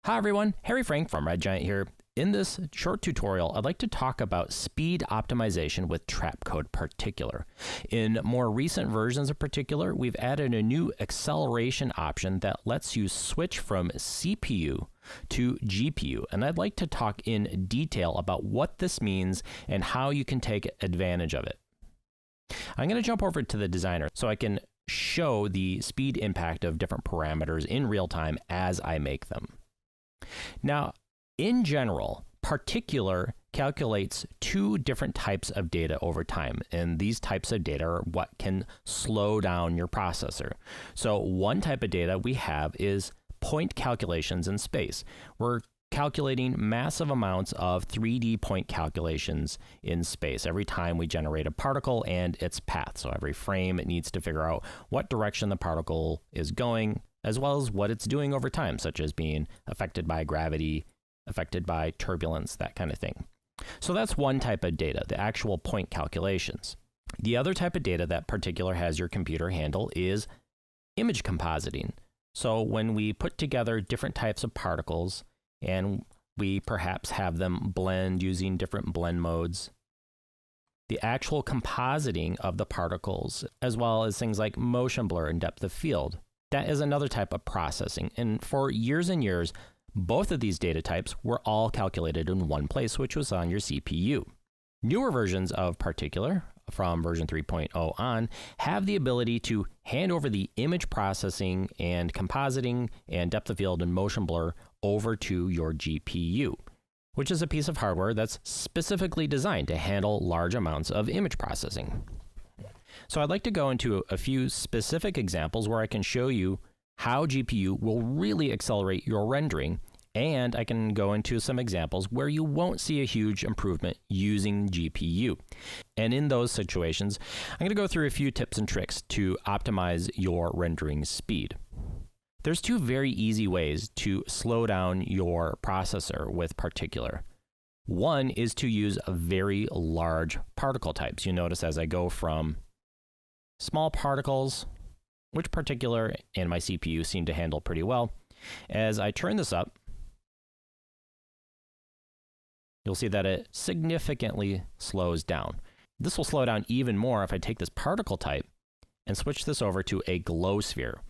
Hi everyone, Harry Frank from Red Giant here. In this short tutorial, I'd like to talk about speed optimization with Trapcode Particular. In more recent versions of Particular, we've added a new acceleration option that lets you switch from CPU to GPU, and I'd like to talk in detail about what this means and how you can take advantage of it. I'm going to jump over to the designer so I can show the speed impact of different parameters in real time as I make them. Now, in general, Particular calculates two different types of data over time, and these types of data are what can slow down your processor. So one type of data we have is point calculations in space. We're calculating massive amounts of 3D point calculations in space every time we generate a particle and its path. So every frame, it needs to figure out what direction the particle is going, as well as what it's doing over time, such as being affected by gravity, affected by turbulence, that kind of thing. So that's one type of data, the actual point calculations. The other type of data that Particular has your computer handle is image compositing. So when we put together different types of particles and we perhaps have them blend using different blend modes, the actual compositing of the particles, as well as things like motion blur and depth of field, that is another type of processing. And for years and years, both of these data types were all calculated in one place, which was on your CPU. Newer versions of Particular, from version 3.0 on, have the ability to hand over the image processing and compositing and depth of field and motion blur over to your GPU, which is a piece of hardware that's specifically designed to handle large amounts of image processing. So I'd like to go into a few specific examples where I can show you how GPU will really accelerate your rendering, and I can go into some examples where you won't see a huge improvement using GPU. And in those situations, I'm going to go through a few tips and tricks to optimize your rendering speed. There's two very easy ways to slow down your processor with Particular. One is to use very large particle types. You notice as I go from small particles, which Particular and my CPU seem to handle pretty well. As I turn this up, you'll see that it significantly slows down. This will slow down even more if I take this particle type and switch this over to a glow sphere.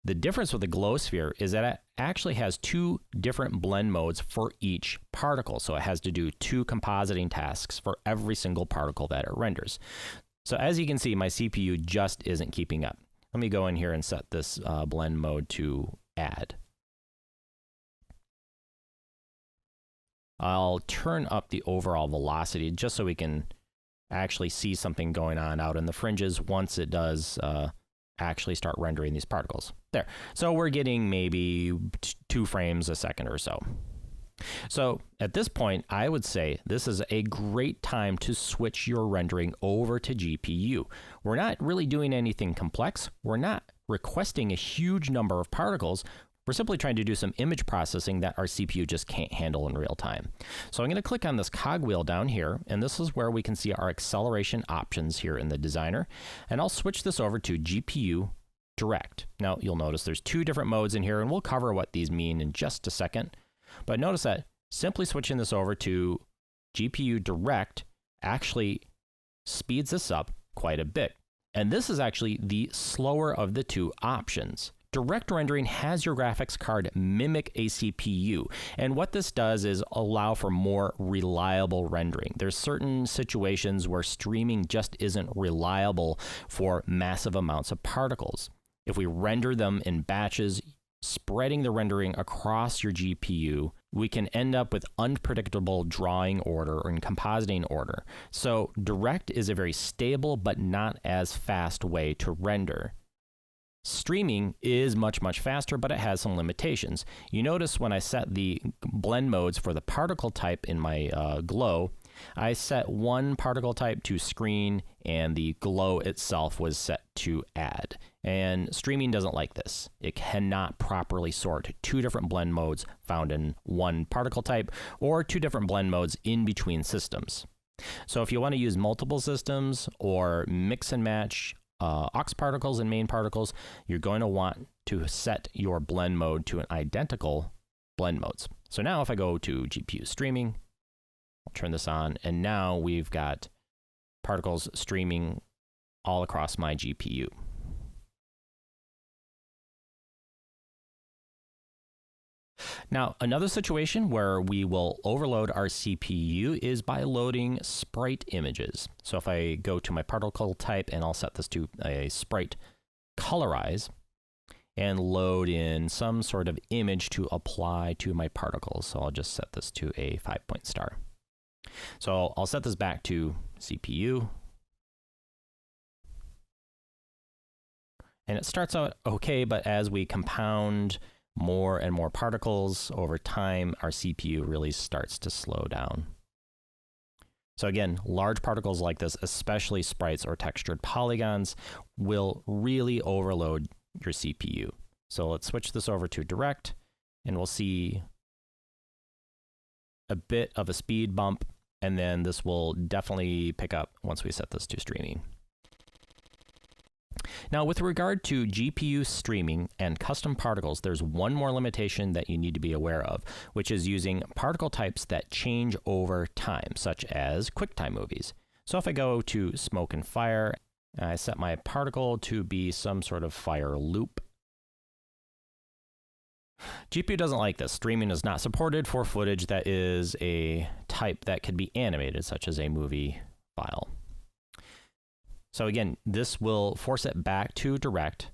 The difference with the glow sphere is that it actually has two different blend modes for each particle. So it has to do two compositing tasks for every single particle that it renders. So as you can see, my CPU just isn't keeping up. Let me go in here and set this blend mode to add. I'll turn up the overall velocity just so we can actually see something going on out in the fringes once it does actually start rendering these particles. There. So we're getting maybe 2 frames a second or so. So at this point, I would say this is a great time to switch your rendering over to GPU. We're not really doing anything complex. We're not requesting a huge number of particles. We're simply trying to do some image processing that our CPU just can't handle in real time. So I'm going to click on this cogwheel down here, and this is where we can see our acceleration options here in the designer. And I'll switch this over to GPU Direct. Now you'll notice there's 2 different modes in here, and we'll cover what these mean in just a second. But notice that simply switching this over to GPU Direct actually speeds this up quite a bit. And this is actually the slower of the 2 options. Direct rendering has your graphics card mimic a CPU, and what this does is allow for more reliable rendering. There's certain situations where streaming just isn't reliable for massive amounts of particles. If we render them in batches, spreading the rendering across your GPU, we can end up with unpredictable drawing order and compositing order. So Direct is a very stable but not as fast way to render. Streaming is much faster, but it has some limitations. You notice when I set the blend modes for the particle type in my glow, I set one particle type to screen and the glow itself was set to add. And streaming doesn't like this. It cannot properly sort 2 different blend modes found in one particle type or 2 different blend modes in between systems. So if you want to use multiple systems or mix and match aux particles and main particles, you're going to want to set your blend mode to an identical blend modes. So now if I go to GPU streaming, I'll turn this on, and now we've got particles streaming all across my GPU. Now, another situation where we will overload our CPU is by loading sprite images. So if I go to my particle type, and I'll set this to a sprite colorize, and load in some sort of image to apply to my particles. So I'll just set this to a 5-point star. So I'll set this back to CPU. And it starts out okay, but as we compound more and more particles over time, our CPU really starts to slow down. So again, large particles like this, especially sprites or textured polygons, will really overload your CPU. So let's switch this over to direct, and we'll see a bit of a speed bump, and then this will definitely pick up once we set this to streaming. Now, with regard to GPU streaming and custom particles, there's one more limitation that you need to be aware of, which is using particle types that change over time, such as QuickTime movies. So if I go to smoke and fire, I set my particle to be some sort of fire loop. GPU doesn't like this. Streaming is not supported for footage that is a type that could be animated, such as a movie file. So again, this will force it back to direct.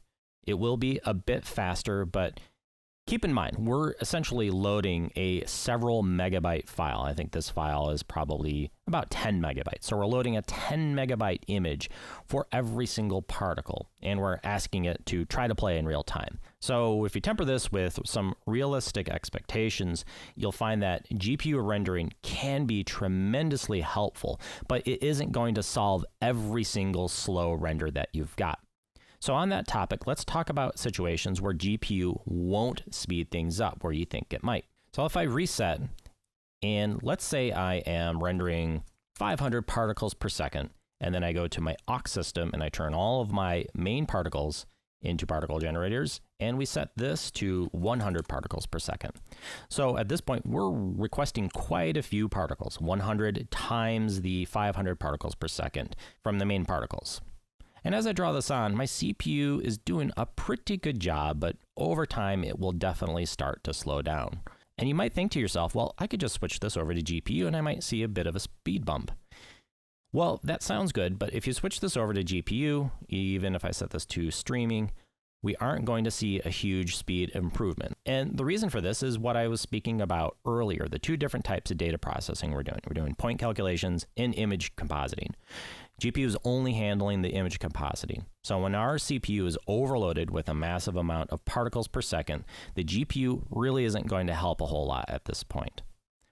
It will be a bit faster, but keep in mind, we're essentially loading a several megabyte file. I think this file is probably about 10 megabytes. So we're loading a 10 megabyte image for every single particle, and we're asking it to try to play in real time. So if you temper this with some realistic expectations, you'll find that GPU rendering can be tremendously helpful, but it isn't going to solve every single slow render that you've got. So on that topic, let's talk about situations where GPU won't speed things up where you think it might. So if I reset, and let's say I am rendering 500 particles per second, and then I go to my aux system and I turn all of my main particles into particle generators, and we set this to 100 particles per second. So at this point, we're requesting quite a few particles, 100 times the 500 particles per second from the main particles. And as I draw this on, my CPU is doing a pretty good job, but over time, it will definitely start to slow down. And you might think to yourself, well, I could just switch this over to GPU and I might see a bit of a speed bump. Well, that sounds good, but if you switch this over to GPU, even if I set this to streaming, we aren't going to see a huge speed improvement. And the reason for this is what I was speaking about earlier, the two different types of data processing we're doing. We're doing point calculations and image compositing. GPU is only handling the image compositing. So when our CPU is overloaded with a massive amount of particles per second, the GPU really isn't going to help a whole lot at this point.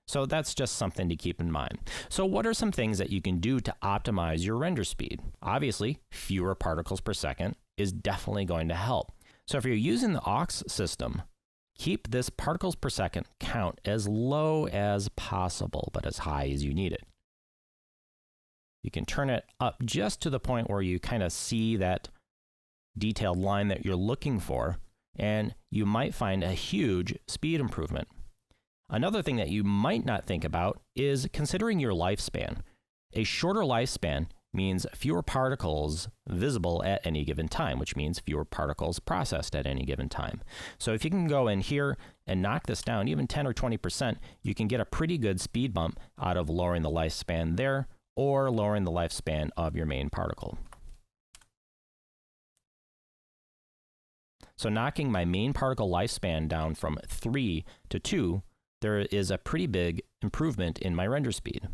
So that's just something to keep in mind. So what are some things that you can do to optimize your render speed? Obviously, fewer particles per second is definitely going to help. So if you're using the aux system, keep this particles per second count as low as possible, but as high as you need it. You can turn it up just to the point where you kind of see that detailed line that you're looking for, and you might find a huge speed improvement. Another thing that you might not think about is considering your lifespan. A shorter lifespan means fewer particles visible at any given time, which means fewer particles processed at any given time. So if you can go in here and knock this down, even 10 or 20%, you can get a pretty good speed bump out of lowering the lifespan there, or lowering the lifespan of your main particle. So knocking my main particle lifespan down from 3 to 2, there is a pretty big improvement in my render speed.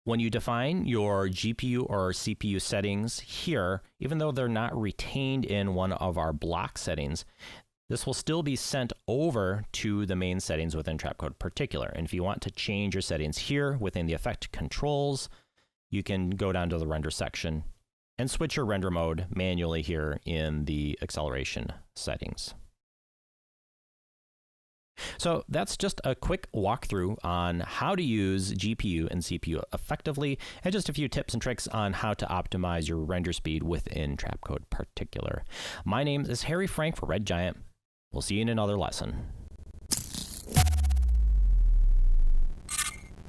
When you define your GPU or CPU settings here, even though they're not retained in one of our block settings, this will still be sent over to the main settings within Trapcode particular. And if you want to change your settings here within the effect controls, you can go down to the render section and switch your render mode manually here in the acceleration settings. So that's just a quick walkthrough on how to use GPU and CPU effectively, and just a few tips and tricks on how to optimize your render speed within Trapcode particular. My name is Harry Frank for Red Giant. We'll see you in another lesson.